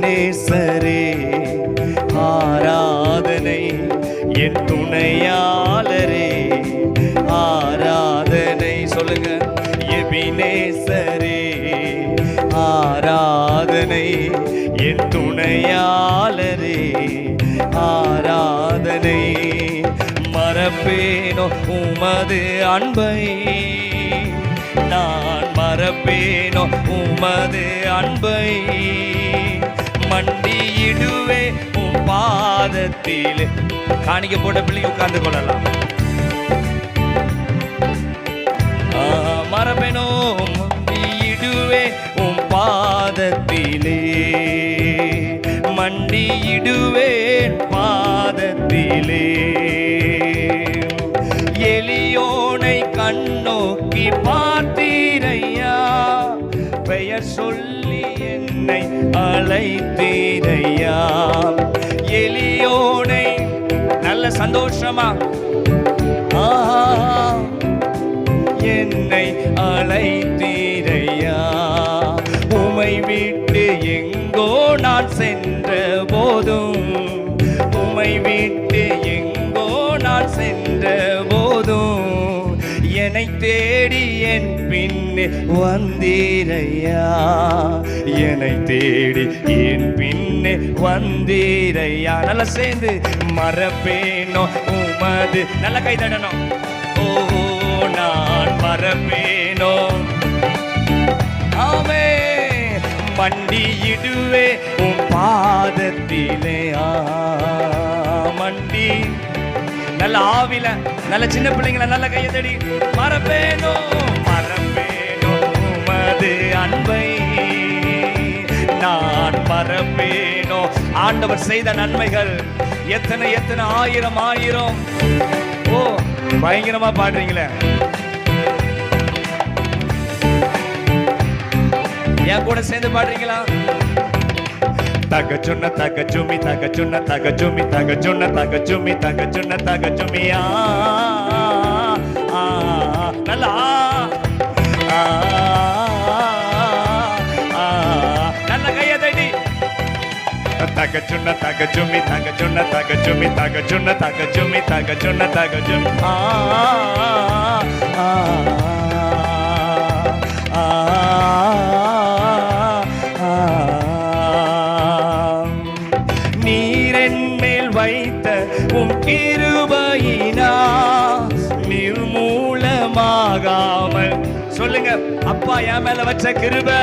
எபினேசரே ஆராதனை, என் துணையாளரே ஆராதனை. சொல்லுங்க, எபினேசரே ஆராதனை, என் துணையாளரே ஆராதனை. மறப்பேனோ உமது அன்பை, நான் மறப்பேனோ உமது அன்பை. மண்டியிடுவே உம் பாதத்தில். காணிக்க போட்ட பிள்ளைங்க உட்கார்ந்து கொள்ளலாம். மறப்பேனோ மண்டியிடுவே உம் பாதத்திலே, மண்டியிடுவேன் பாதத்திலே. எளியோனை கண்ணோக்கி பார்த்தீரையா, பெயர் சொல்லி என்னை அழைத்தீரையா. எளியோனை நல்ல சந்தோஷமா என்னை அழைத்தீரையா. உமை விட்டு எங்கோ நான் சென்ற போதும், உமை விட்டு எங்கோ நான் சென்ற போதும், என்னை தேடி என் பின்னே வந்தீரையா. என்னை தேடி என் பின்னே வந்தீரையா. நல்லா சேர்ந்து மறப்பேனோ உமது. நல்ல கை தட்டணும். ஓ, நான் மறப்பேனோ. ஆமே, மண்டியிடுவே உம் பாதத்திலே. மண்டி நல்ல ஆவில, நல்ல சின்ன பிள்ளைங்களை நல்ல கையை தடி. மறப்பேனோ மறப்பேனோ உமது அன்பை, நான் மறப்பேனோ. ஆண்டவர் செய்த நன்மைகள் எத்தனை எத்தனை ஆயிரம் ஆயிரம். ஓ, பயங்கரமா பாடுறீங்களே. என் கூட சேர்ந்து பாடுறீங்களா? தகச்சுன்ன தகச்சுமி தகச்சுன்ன தகச்சுமி தகச்சுன்ன தகச்சுமி தகச்சுன்ன தகச்சுமி. நல்லா நல்ல கையை தட்டி. தகச்சுன்ன தகச்சுமி தகச்சுன்ன தகச்சுமி தகச்சுன்ன தகச்சுமி தகச்சுன்ன தகச்சுமி. நீரென் மேல் வைத்த உம் கிருபையினா நிர்மூலமாகாமல். சொல்லுங்க, அப்பா என் மேல வச்ச கிருபை